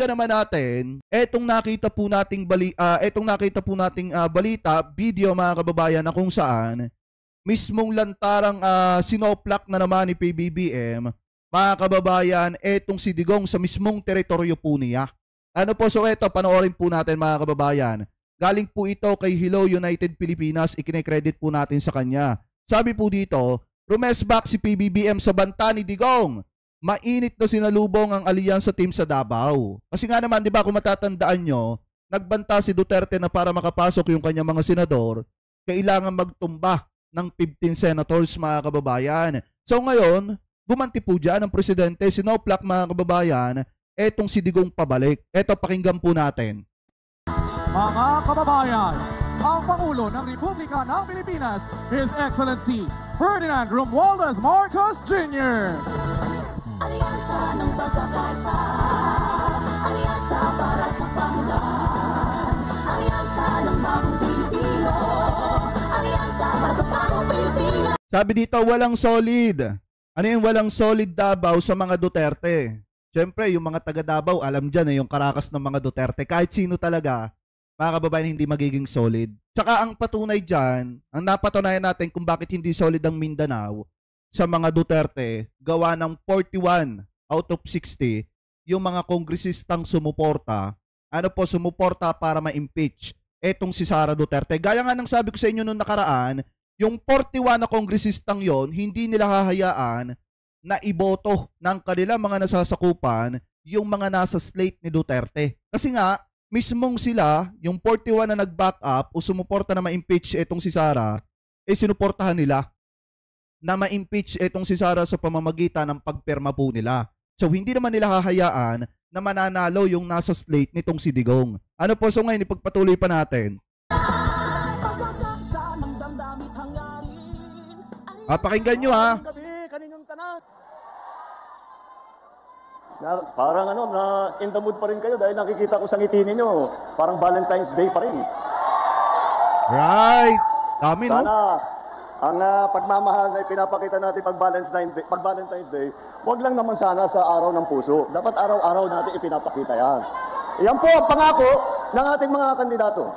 pakinggan naman natin etong nakita po nating balita, video mga kababayan, na kung saan mismong lantarang sinoplak na naman ni PBBM, mga kababayan, etong si Digong sa mismong teritoryo po niya. Ano po, so eto, panoorin po natin mga kababayan. Galing po ito kay Hello United Pilipinas, ikine-credit po natin sa kanya. Sabi po dito, rumesbak si PBBM sa banta ni Digong. Mainit na sinalubong ang alyansa team sa Davao. Kasi nga naman, di ba, kung matatandaan nyo, nagbanta si Duterte na para makapasok yung kanyang mga senador, kailangan magtumba ng 15 senators, mga kababayan. So ngayon, gumanti po dyan ang presidente, sinoplak, mga kababayan, etong si Digong pabalik. Eto, pakinggan po natin. Mga kababayan, ang Pangulo ng Republika ng Pilipinas, His Excellency Ferdinand Romualdez Marcos Jr. Alyansa ng pagkakaisa, alyansa para sa panglaban, alyansa ng bagong Pilipino, alyansa para sa bagong Pilipino. Sabi dito, walang solid. Ano yung walang solid Davao sa mga Duterte? Siyempre, yung mga taga Davao, alam dyan yung karakas ng mga Duterte. Kahit sino talaga, mga kababayan, hindi magiging solid. Tsaka ang patunay dyan, ang napatunayan natin kung bakit hindi solid ang Mindanao sa mga Duterte, gawa ng 41 out of 60 yung mga kongresistang sumuporta. Ano po, sumuporta para ma-impeach etong si Sara Duterte. Gaya nga ng sabi ko sa inyo noong nakaraan, yung 41 na kongresistang yon, hindi nila hahayaan na iboto ng kanilang mga nasasakupan yung mga nasa slate ni Duterte. Kasi nga, mismong sila, yung 41 na nag-back up o sumuporta na ma-impeach etong si Sara, sinuportahan nila na ma-impeach etong si Sara sa pamamagitan ng pagperma po nila. So hindi naman nila hahayaan na mananalo yung nasa slate nitong si Digong. Ano po, so ngayon ipagpatuloy pa natin. Pakinggan nyo ha. Parang in the mood pa rin kayo dahil nakikita ko sa ngiti ninyo. Parang Valentine's Day pa rin. Right. Dami, no? Sana ang pagmamahal na ipinapakita natin pag Valentine's Day, wag lang naman sana sa araw ng puso. Dapat araw-araw natin ipinapakita yan. Yan po ang pangako ng ating mga kandidato.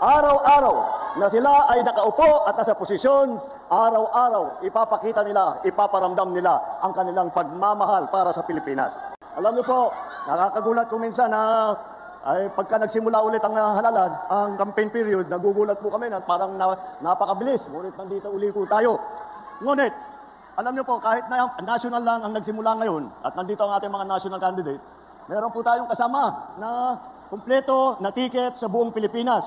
Araw-araw na sila ay nakaupo at nasa posisyon, araw-araw ipapakita nila, ipaparamdam nila ang kanilang pagmamahal para sa Pilipinas. Alam niyo po, nakakagulat ko minsan na ay pagka nagsimula ulit ang halalan, ang campaign period, nagugulat po kami na parang napakabilis. Ngunit nandito uli po tayo. Ngunit, alam niyo po, kahit na national lang ang nagsimula ngayon at nandito ang ating mga national candidate, meron po tayong kasama na kumpleto na ticket sa buong Pilipinas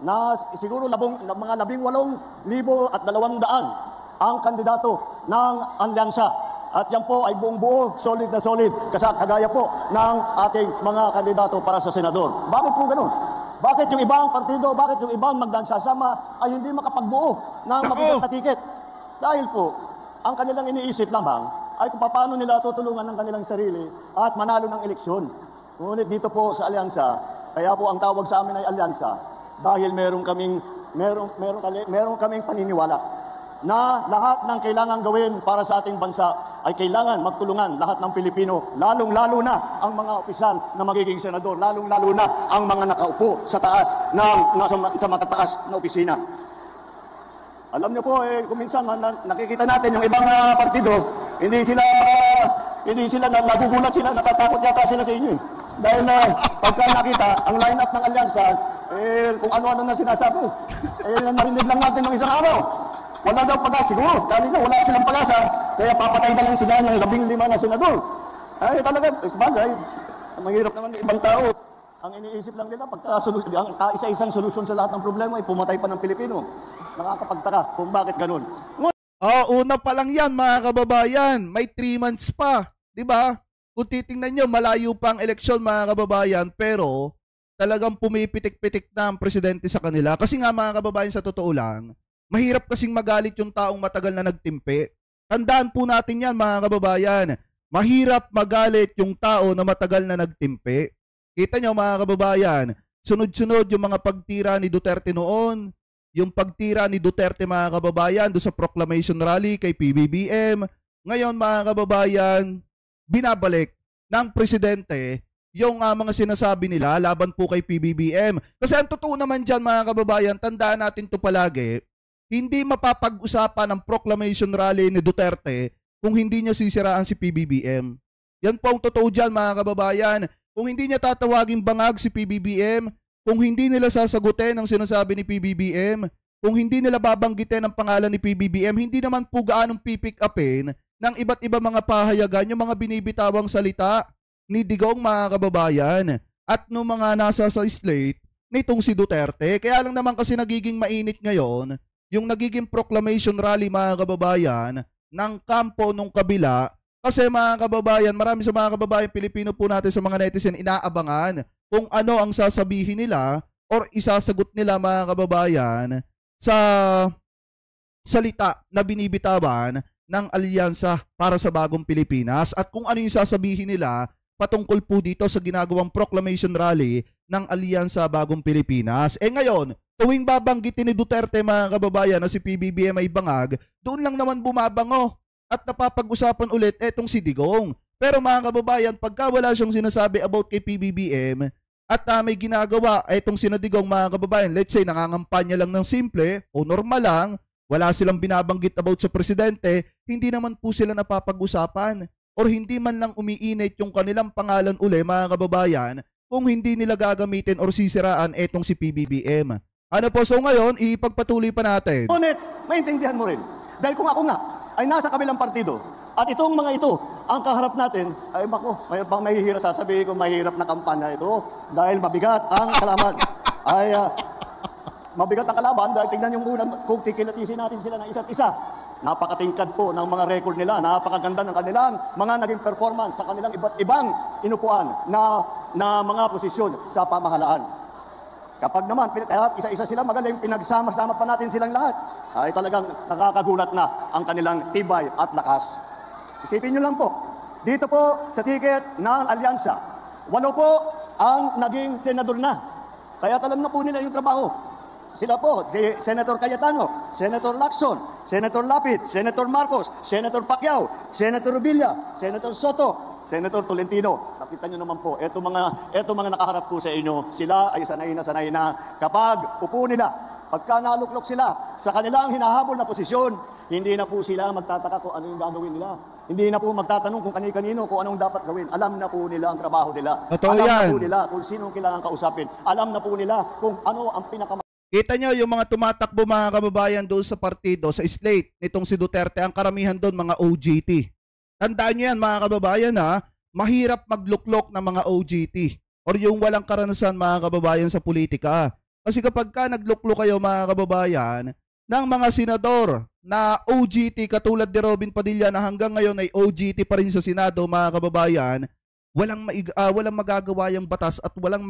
na siguro mga 18,200 ang kandidato ng alyansa. At yan po ay buong buo, solid na solid, kagaya po ng ating mga kandidato para sa senador. Bakit po ganun? Bakit yung ibang partido, bakit yung ibang magdansasama ay hindi makapagbuo ng mabigat na tiket? Dahil po, ang kanilang iniisip lamang ay kung paano nila tutulungan ng kanilang sarili at manalo ng eleksyon. Ngunit dito po sa alyansa, kaya po ang tawag sa amin ay alyansa, dahil meron kaming paniniwala na lahat ng kailangan gawin para sa ating bansa ay kailangan magtulungan lahat ng Pilipino, lalong-lalo na ang mga opisyal na magiging senador, lalong-lalo na ang mga nakaupo sa taas sa matataas na opisina. Alam niyo po, kung minsan nakikita natin yung ibang partido, hindi sila nagugulat sila, natatakot yata sila sa inyo. Dahil pagka nakita ang lineup ng alyansa, kung ano-ano na sinasabi, narinig lang natin ng isang araw. Wala daw pag-asa, siguro, dahil na wala silang pag-asa, kaya papatay na lang sila ng 15 na senador. Ay talaga, sabagay, mahirap naman ng ibang tao. Ang iniisip lang nila, ang isa-isang solusyon sa lahat ng problema ay pumatay pa ng Pilipino. Nakakapagtaka kung bakit ganun. Una pa lang yan, mga kababayan. May 3 months pa, di ba? Kung titingnan nyo, malayo pa ang eleksyon, mga kababayan, pero talagang pumipitik-pitik na ang presidente sa kanila. Kasi nga, mga kababayan, sa totoo lang, mahirap kasing magalit yung taong matagal na nagtimpi. Tandaan po natin yan, mga kababayan. Mahirap magalit yung tao na matagal na nagtimpi. Kita nyo, mga kababayan, sunod-sunod yung mga pagtira ni Duterte noon, yung pagtira ni Duterte, mga kababayan, doon sa proclamation rally kay PBBM. Ngayon, mga kababayan, binabalik ng presidente yung mga sinasabi nila laban po kay PBBM. Kasi ang totoo naman dyan mga kababayan, tandaan natin to palagi, hindi mapapag-usapan ang proclamation rally ni Duterte kung hindi niya sisiraan si PBBM. Yan po ang totoo dyan mga kababayan. Kung hindi niya tatawaging bangag si PBBM, kung hindi nila sasagutin ang sinasabi ni PBBM, kung hindi nila babanggitin ang pangalan ni PBBM, hindi naman po gaanong pipick upin ng iba't iba mga pahayagan, yung mga binibitawang salita ni Digong mga kababayan at no mga nasa sa slate nitong si Duterte. Kaya lang naman kasi nagiging mainit ngayon yung nagiging proclamation rally mga kababayan ng kampo nung kabila. Kasi mga kababayan, marami sa mga kababayan Pilipino po natin sa mga netizen inaabangan kung ano ang sasabihin nila or isasagot nila mga kababayan sa salita na binibitawan ng Alyansa para sa Bagong Pilipinas at kung ano yung sasabihin nila patungkol po dito sa ginagawang proclamation rally ng Alyansa Bagong Pilipinas. Ngayon, tuwing babanggitin ni Duterte mga kababayan na si PBBM ay bangag, doon lang naman bumabango at napapag-usapan ulit etong si Digong. Pero mga kababayan, pagka wala siyang sinasabi about kay PBBM at may ginagawa etong sinadigong mga kababayan, let's say nangangampanya lang ng simple o normal lang, wala silang binabanggit about sa presidente, hindi naman po sila napapag-usapan or hindi man lang umiinit yung kanilang pangalan uli mga kababayan kung hindi nila gagamitin or sisiraan etong si PBBM. Ano po, so ngayon, ipagpatuloy pa natin. Ngunit, maintindihan mo rin. Dahil kung ako nga ay nasa kabilang partido at itong mga ito ang kaharap natin, ay bako, may mahihirap sasabihin ko mahirap na kampanya ito dahil mabigat ang kalaban. Mabigat ang kalaban dahil tingnan yung muna kung kikilatisin natin sila ng isa't isa. Napakatingkad po ng mga record nila, napakaganda ng kanilang mga naging performance sa kanilang iba't ibang inupuan na mga posisyon sa pamahalaan. Kapag naman, isa-isa sila magaling, pinagsama-sama pa natin silang lahat, ay talagang nakakagulat na ang kanilang tibay at lakas. Isipin nyo lang po, dito po sa ticket ng Alyansa, 8 po ang naging senador na. Kaya alam na po nila yung trabaho. Sila po, si Senator Cayetano, Senator Lacson, Senator Lapid, Senator Marcos, Senator Pacquiao, Senator Rubilla, Senator Soto, Senator Tolentino. Nakita nyo naman po, eto mga nakaharap po sa inyo, sila ay sanay na kapag upo nila, pagka naluklok sila sa kanilang hinahabol na posisyon, hindi na po sila magtataka kung ano yung gagawin nila. Hindi na po magtatanong kung kani-kanino, kung anong dapat gawin. Alam na po nila ang trabaho nila. Alam na po nila kung sino kailangan kausapin. Alam na po nila kung ano ang Kita nyo yung mga tumatakbo mga kababayan doon sa partido, sa slate nitong si Duterte, ang karamihan doon mga OJT. Tandaan nyo yan mga kababayan mahirap magluklok ng mga OJT or yung walang karanasan mga kababayan sa politika. Kasi kapag ka nagluklok kayo mga kababayan ng mga senador na OJT katulad ni Robin Padilla na hanggang ngayon ay OJT pa rin sa Senado mga kababayan, walang magagawa yung batas at walang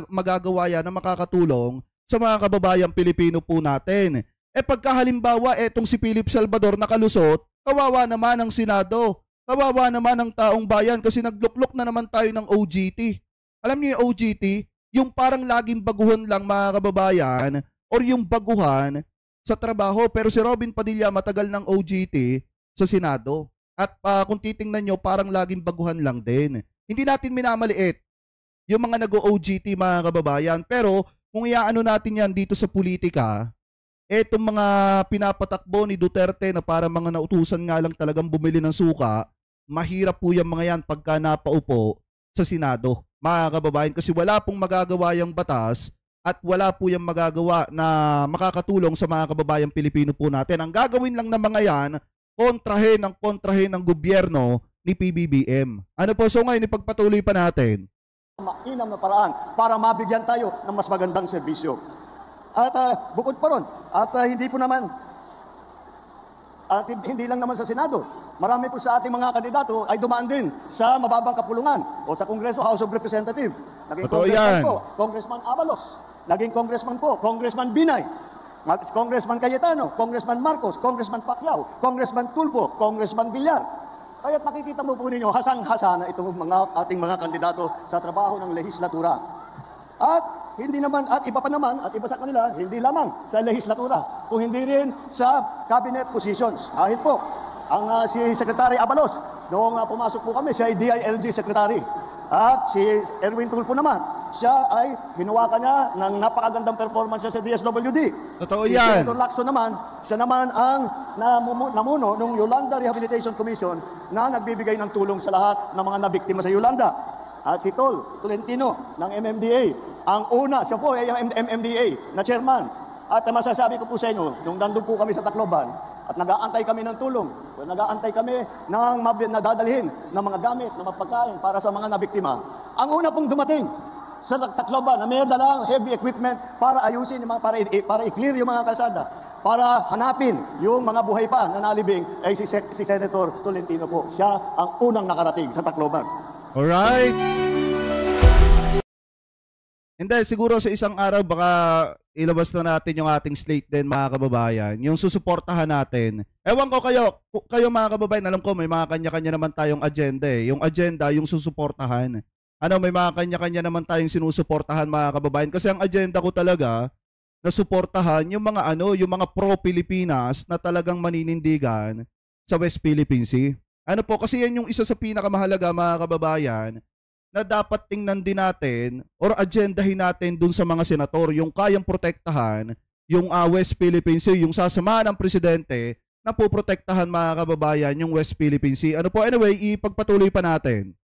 magagawa yan na makakatulong sa mga kababayang Pilipino po natin. Pagka halimbawa etong si Philip Salvador nakalusot, kawawa naman ang Senado, kawawa naman ang taong bayan kasi nagluklok na naman tayo ng OJT. Alam niyo yung OJT, yung parang laging baguhan lang mga kababayan or yung baguhan sa trabaho. Pero si Robin Padilla matagal ng OJT sa Senado. At kung titingnan nyo, parang laging baguhan lang din. Hindi natin minamaliit yung mga nag-OJT mga kababayan. Pero kung iaano natin yan dito sa politika, etong mga pinapatakbo ni Duterte na para mga nautusan nga lang talagang bumili ng suka, mahirap po yung mga yan pagka napaupo sa Senado, mga kababayan, kasi wala pong magagawa yung batas at wala po yung magagawa na makakatulong sa mga kababayang Pilipino po natin. Ang gagawin lang ng mga yan, kontrahin ng gobyerno ni PBBM. Ano po, so ngayon ipagpatuloy pa natin. Mainam na paraan para mabigyan tayo ng mas magandang serbisyo. At bukod pa ron, at hindi lang naman sa Senado, marami po sa ating mga kandidato ay dumaan din sa mababang kapulungan o sa Kongreso, House of Representatives. Naging congressman po, Congressman Abalos. Naging congressman po, Congressman Binay. Congressman Cayetano, Congressman Marcos, Congressman Pacquiao, Congressman Tulfo, Congressman Villar. Kaya't nakikita mo po ninyo, hasang-hasa na itong ating mga kandidato sa trabaho ng lehislatura. At hindi naman, at iba pa naman, at iba sa kanila, hindi lamang sa lehislatura, kung hindi rin sa cabinet positions. Kahit po, si Secretary Abalos, noong pumasok po kami, siya ay DILG Secretary. At si Erwin Tulfo naman, siya ay hinawakan niya ng napakagandang performance sa DSWD. Totoo Si yan. Senator Lacson naman, siya naman ang namuno ng Yolanda Rehabilitation Commission na nagbibigay ng tulong sa lahat ng mga nabiktima sa Yolanda. At si Tolentino ng MMDA, ang una, siya po ay ang MMDA na chairman. At masasabi ko po sa inyo, nung nandun po kami sa Tacloban, at nag-aantay kami ng tulong, nag-aantay kami ng nadadalhin ng mga gamit, ng mapagkain para sa mga nabiktima. Ang una pong dumating sa Tacloban na may dalang heavy equipment para ayusin, para i-clear yung mga kalsada, para hanapin yung mga buhay pa na nalibing, ay si Senator Tolentino po. Siya ang unang nakarating sa Tacloban. Alright. Hindi, siguro sa isang araw baka ilabas na natin yung ating slate din mga kababayan. Yung susuportahan natin. Ewan ko kayo mga kababayan, alam ko may mga kanya-kanya naman tayong agenda eh. Yung agenda, yung susuportahan. May mga kanya-kanya naman tayong sinusuportahan mga kababayan. Kasi ang agenda ko talaga na suportahan yung mga yung mga pro-Pilipinas na talagang maninindigan sa West Philippine Sea. Kasi yan yung isa sa pinakamahalaga mga kababayan na dapat tingnan din natin or agendahin natin dun sa mga senator, yung kayang protektahan yung West Philippine Sea, yung sasamahan ng presidente na poprotektahan mga kababayan yung West Philippine Sea. Anyway, ipagpatuloy pa natin.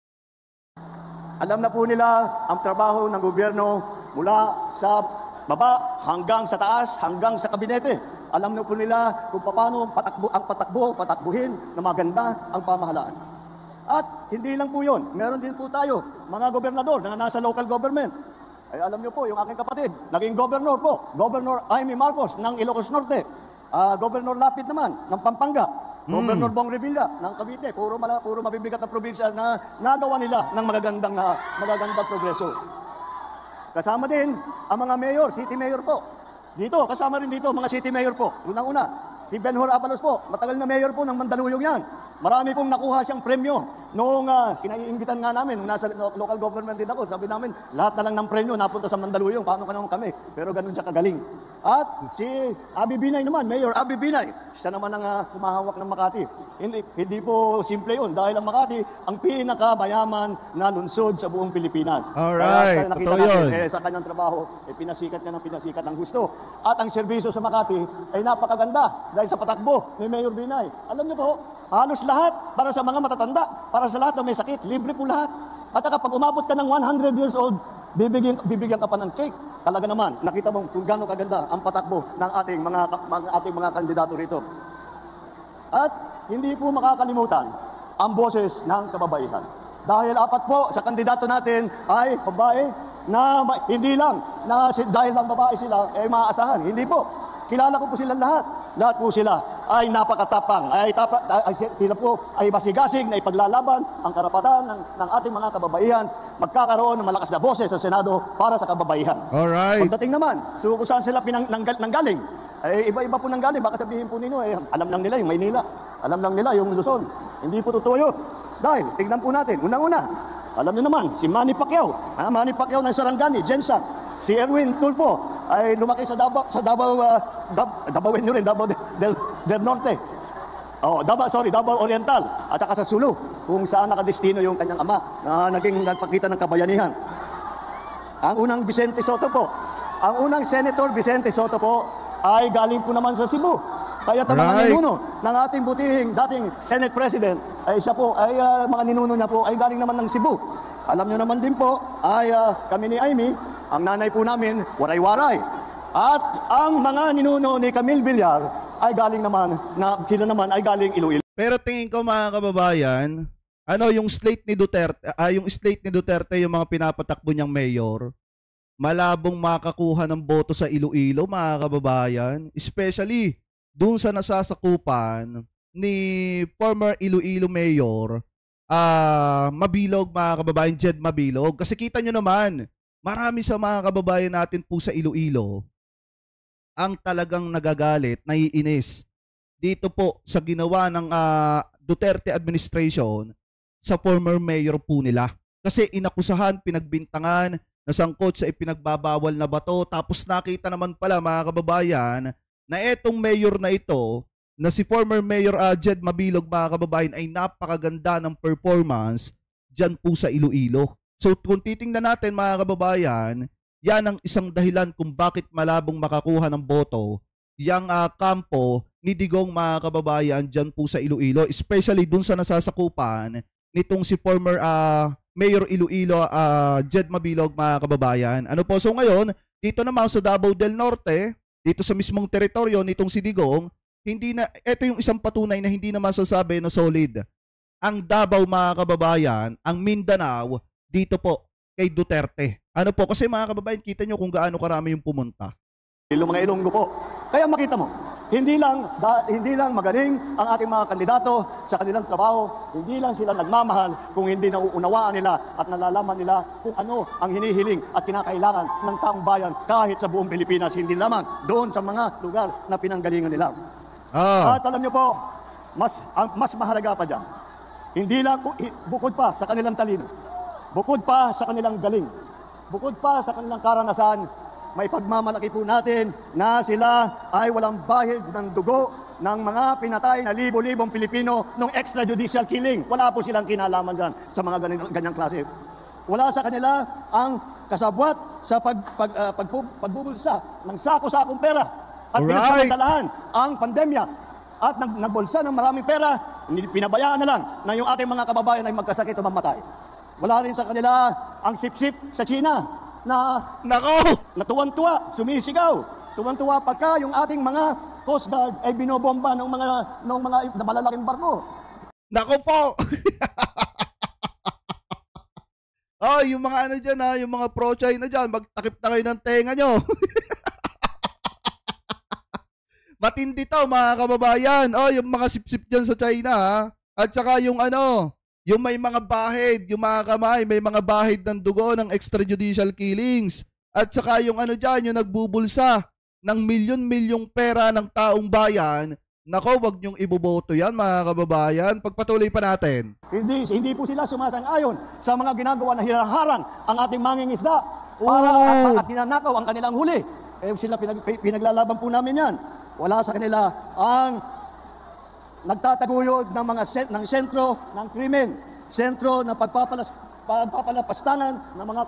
Alam na po nila ang trabaho ng gobyerno mula sa baba hanggang sa taas, hanggang sa kabinete. Alam na po nila kung paano patakbuhin na maganda ang pamahalaan. At hindi lang po yun, meron din po tayo, mga gobernador na nasa local government. Ay alam niyo po, yung aking kapatid, naging governor po, Governor Jaime Marcos ng Ilocos Norte, Governor Lapid naman ng Pampanga, Governor Bong Revilla ng Cavite, puro mabibigat na probinsya na nagawa nila ng magagandang progreso. Kasama din ang mga mayor, city mayor po. Dito, kasama rin dito mga city mayor po. Unang-una, si Benhur Abalos po, matagal na mayor po ng Mandaluyong yan. Marami pong nakuha siyang premyo. Noong kinaiingitan nga namin, nung nasa local government din ako, sabi namin, lahat na lang ng premyo napunta sa Mandaluyong, paano ka naman kami? Pero ganun siya kagaling. At si Abi Binay naman, Mayor Abi Binay, siya naman ang humahawak ng Makati. Hindi po simple yun, dahil ang Makati, ang pinakamayaman na lungsod sa buong Pilipinas. Alright, kaya nakita totoo natin, sa kanyang trabaho, pinasikat niya ng pinasikat ng gusto. At ang serbisyo sa Makati ay napakaganda dahil sa patakbo ni Mayor Binay. Alam niyo po, halos lahat para sa mga matatanda, para sa lahat na may sakit, libre po lahat. At saka pag umabot ka ng 100 years old, bibigyan ka pa ng cake. Talaga naman, nakita mo kung gaano kaganda ang patakbo ng ating mga kandidato rito. At hindi po makakalimutan ang boses ng kababaihan. Dahil apat po sa kandidato natin ay babae na hindi lang na dahil lang babae sila ay maaasahan. Hindi po. Kilala ko po sila lahat. Lahat po sila ay napakatapang. Sila po ay masigasig na ipaglalaban ang karapatan ng ating mga kababaihan. Magkakaroon ng malakas na boses sa Senado para sa kababaihan. Alright. Pagdating naman, kung saan sila nanggaling, ay iba-iba po nanggaling. Baka sabihin po ninyo, alam lang nila yung Maynila. Alam lang nila yung Luzon. Hindi po totoo yun. Dahil, tignan po natin, unang-una, alam niyo naman, si Manny Pacquiao. Manny Pacquiao ng Sarangani, Jensa. Si Erwin Tulfo ay lumaki sa Davao del Norte. Davao Oriental. At saka sa Sulu, kung saan nakadestino yung kanyang ama na nagpakita ng kabayanihan. Ang unang Vicente Soto po, ang unang Senator Vicente Soto po ay galing po naman sa Cebu. Kaya mga ninuno ng ating butihing dating Senate President ay siya po, ay mga ninuno niya po ay galing naman ng Cebu. Alam niyo naman din po ay kami ni Amy, ang nanay po namin, waray-waray. At ang mga ninuno ni Camille Villar ay galing naman, sila naman ay galing Iloilo. Pero tingin ko mga kababayan, yung slate ni Duterte, yung mga pinapatakbo niyang mayor, malabong makakuha ng boto sa Iloilo mga kababayan, especially doon sa nasasakupan ni former Iloilo Mayor Mabilog mga kababayan, Jed Mabilog. Kasi kita nyo naman, marami sa mga kababayan natin po sa Iloilo ang talagang nagagalit, naiinis dito po sa ginawa ng Duterte administration sa former mayor po nila. Kasi inakusahan, pinagbintangan, nasangkot sa ipinagbabawal na bato, tapos nakita naman pala mga kababayan na etong mayor na ito, na si former Mayor Jed Mabilog mga kababayan, ay napakaganda ng performance dyan po sa Iloilo. So kung titingnan natin mga kababayan, yan ang isang dahilan kung bakit malabong makakuha ng boto yang kampo ni Digong mga kababayan dyan po sa Iloilo, especially dun sa nasasakupan nitong si former Mayor Iloilo, Jed Mabilog mga kababayan. Ano po, so ngayon, dito naman sa Davao del Norte, dito sa mismong teritoryo nitong si Digong, hindi na, ito yung isang patunay na hindi na masasabi na solid. Ang Davao mga kababayan, ang Mindanao, dito po kay Duterte. Ano po, kasi mga kababayan, kita nyo kung gaano karami yung pumunta. Mga Ilonggo po. Kaya makita mo, hindi lang magaling ang ating mga kandidato sa kanilang trabaho, hindi lang sila nagmamahal kung hindi nauunawaan nila at nalalaman nila kung ano ang hinihiling at kinakailangan ng taong bayan kahit sa buong Pilipinas, hindi lamang doon sa mga lugar na pinanggalingan nila. At alam niyo po, mas mahalaga pa dyan, hindi lang, bukod pa sa kanilang talino, bukod pa sa kanilang galing, bukod pa sa kanilang karanasan, may pagmamalaki po natin na sila ay walang bahid ng dugo ng mga pinatay na libo-libong Pilipino nung extrajudicial killing. Wala po silang kinalaman dyan sa mga ganyang klase. Wala sa kanila ang kasabwat sa pagbubulsa ng sako-sakong pera at pinagsamantalahan ang pandemya at nagbulsa ng maraming pera, pinabayaan na lang na yung ating mga kababayan ay magkasakit o mamatay. Wala rin sa kanila ang sip-sip sa China na tuwan-tuwa, sumisigaw, tuwan-tuwa pagka yung ating mga Coast Guard ay binobomba ng mga malalaking barko. Nako po! Yung mga ano dyan yung mga pro-China dyan, magtakip na kayo ng tenga nyo. Matindi to mga kababayan. Yung mga sip-sip dyan sa China at saka yung yung may mga bahid, yung mga kamay, may mga bahid ng dugo ng extrajudicial killings. At saka yung dyan, yung nagbubulsa ng milyon-milyong pera ng taong bayan. Nako, wag niyong iboboto yan mga kababayan. Pagpatuloy pa natin. Hindi po sila sumasang-ayon sa mga ginagawa na hinaharang ang ating mangingisda at tinanakaw ang kanilang huli. Sila pinaglalaban po namin yan. Wala sa kanila ang nagtataguyod ng sentro ng krimen, sentro ng pagpapalapastangan ng mga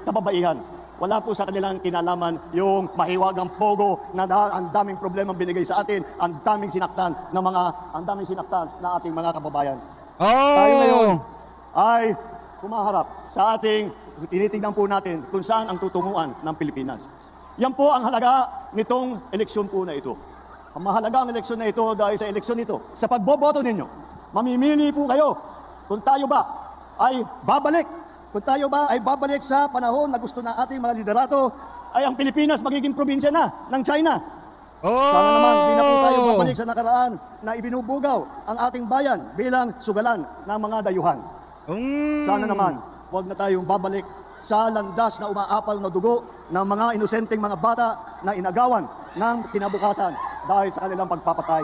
kababaihan. Wala po sa kanilang kinalaman yung mahiwagang pogo na ang daming problemang binigay sa atin, ang daming sinaktan na ating mga kababayan. Tayo ngayon ay kumaharap sa ating, tinitingnan po natin kung saan ang tutunguan ng Pilipinas. Yan po ang halaga nitong eleksyon po na ito. Ang mahalaga ang eleksyon na ito dahil sa eleksyon ito, sa pagboboto ninyo, mamimili po kayo kung tayo ba ay babalik, sa panahon na gusto ng ating mga liderato, ay ang Pilipinas magiging probinsya na ng China. Sana naman di na po tayo babalik sa nakaraan na ibinubugaw ang ating bayan bilang sugalan ng mga dayuhan. Sana naman, huwag na tayong babalik sa landas na umaapal na dugo ng mga inosenteng mga bata na inagawan ng kinabukasan dahil sa kanilang pagpapatay.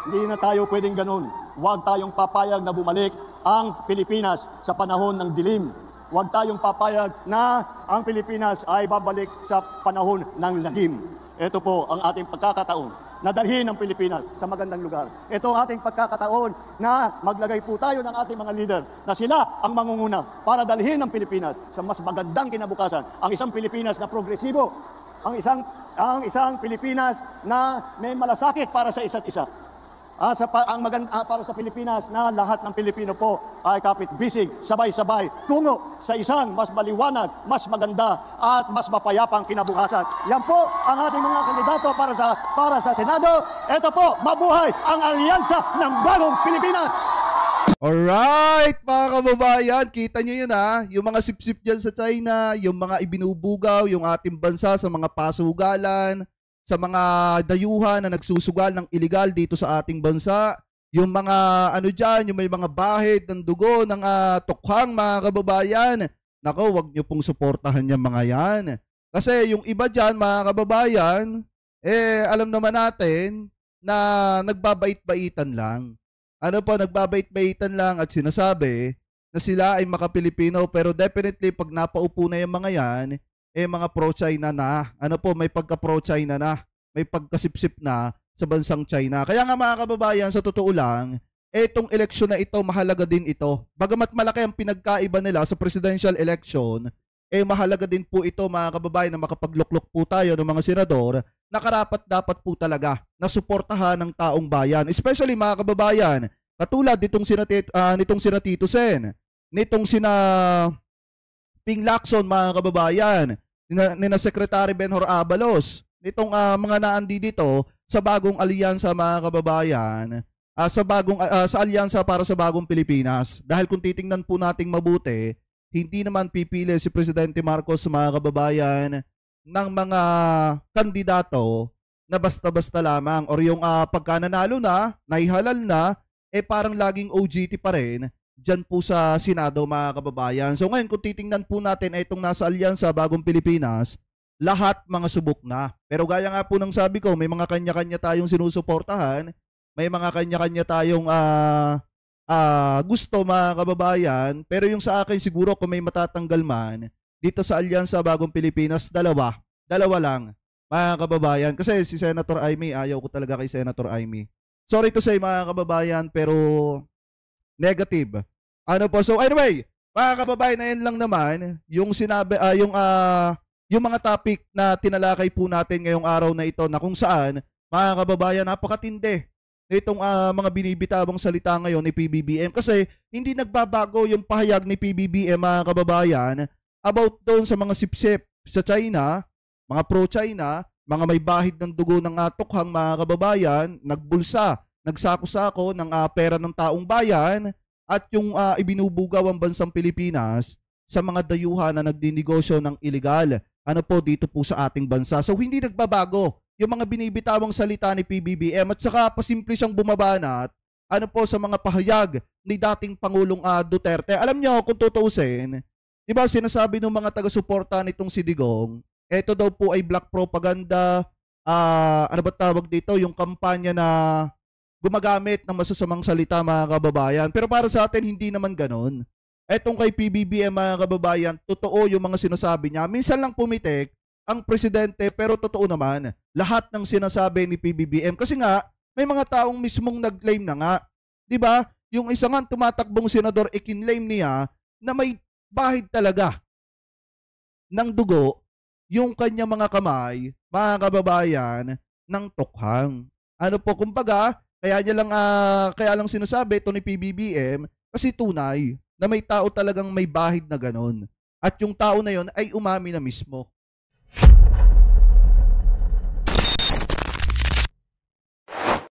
Hindi na tayo pwedeng ganun. Huwag tayong papayag na bumalik ang Pilipinas sa panahon ng dilim. Huwag tayong papayag na ang Pilipinas ay babalik sa panahon ng lagim. Ito po ang ating pagkakataon na dalhin ang Pilipinas sa magandang lugar. Ito ang ating pagkakataon na maglagay po tayo ng ating mga leader na sila ang mangunguna para dalhin ang Pilipinas sa mas magandang kinabukasan. Ang isang Pilipinas na progresibo, ang isang Pilipinas na may malasakit para sa isa't isa. Para sa Pilipinas na lahat ng Pilipino po ay kapit-bisig, sabay-sabay, tungo sa isang mas maliwanag, mas maganda at mas mapayapang kinabukasan. Yan po ang ating mga kandidato para sa Senado. Ito po, mabuhay ang alyansa ng bagong Pilipinas! Alright, mga kababayan, kita nyo yun yung mga sip-sip dyan sa China, yung mga ibinubugaw, yung ating bansa sa mga pasugalan, sa mga dayuhan na nagsusugal ng illegal dito sa ating bansa, yung mga dyan, yung may mga bahid ng dugo ng tukhang mga kababayan. Nako, wag nyo pong suportahan yung mga yan. Kasi yung iba dyan, mga kababayan, alam naman natin na nagbabait-baitan lang. Nagbabait-baitan lang at sinasabi na sila ay maka-Pilipino, pero definitely pag napaupo na yung mga yan, mga pro-China na. May pagka-pro-China na. May pagkasipsip na sa bansang China. Kaya nga mga kababayan, sa totoo lang, etong eleksyon na ito, mahalaga din ito. Bagamat malaki ang pinagkaiba nila sa presidential election, mahalaga din po ito mga kababayan na makapagluklok po tayo ng mga senador na karapat dapat po talaga na suportahan ng taong bayan. Especially mga kababayan, katulad nitong sina Tito Sen, nitong sina Ping Lacson mga kababayan, nina Secretary Benhur Abalos, nitong mga naandi dito sa bagong alyansa mga kababayan, sa alyansa para sa bagong Pilipinas. Dahil kung titingnan po nating mabuti, hindi naman pipili si Presidente Marcos mga kababayan ng mga kandidato na basta-basta lamang or yung pagka nanalo na, naihalal na, parang laging OJT pa rin dyan po sa Senado mga kababayan. So ngayon kung titingnan po natin itong nasa alyansa bagong Pilipinas, lahat mga subok na. Pero gaya nga po ng sabi ko, may mga kanya-kanya tayong sinusuportahan, may mga kanya-kanya tayong gusto mga kababayan, pero yung sa akin siguro kung may matatanggal man, dito sa Alyansa Bagong Pilipinas, dalawa lang mga kababayan. Kasi si Senator Amy, ayaw ko talaga kay Senator Amy. Sorry to say mga kababayan, pero negative. So anyway, mga kababayan, na yan lang naman yung sinabi, yung mga topic na tinalakay po natin ngayong araw na ito na kung saan, mga kababayan, napakatindi itong mga binibitawang salita ngayon ni PBBM kasi hindi nagbabago yung pahayag ni PBBM mga kababayan about doon sa mga sipsip sa China, mga pro-China, mga may bahid ng dugo ng tukhang mga kababayan, nagbulsa, nagsako-sako ng pera ng taong bayan at yung ibinubugaw ang bansang Pilipinas sa mga dayuhan na nagdinegosyo ng illegal. Dito po sa ating bansa. So hindi nagbabago yung mga binibitawang salita ni PBBM at saka pasimple siyang bumabanat sa mga pahayag ni dating Pangulong Duterte. Alam niyo kung tutuusin, di ba sinasabi ng mga taga-suporta nitong si Digong, ito daw po ay black propaganda, tawag dito, yung kampanya na gumagamit ng masasamang salita mga kababayan. Pero para sa atin, hindi naman ganon. Etong kay PBBM mga kababayan, totoo yung mga sinasabi niya. Minsan lang pumitik ang presidente pero totoo naman lahat ng sinasabi ni PBBM kasi nga may mga taong mismong nag-claim na nga. 'Di ba? Yung isa nga tumatakbong senador ikinlaim niya na may bahid talaga ng dugo yung kanya mga kamay, mga kababayan, ng tukhang. Kumbaga, kaya lang sinasabi ito ni PBBM kasi tunay na may tao talagang may bahid na ganon. At yung tao na yon ay umami na mismo.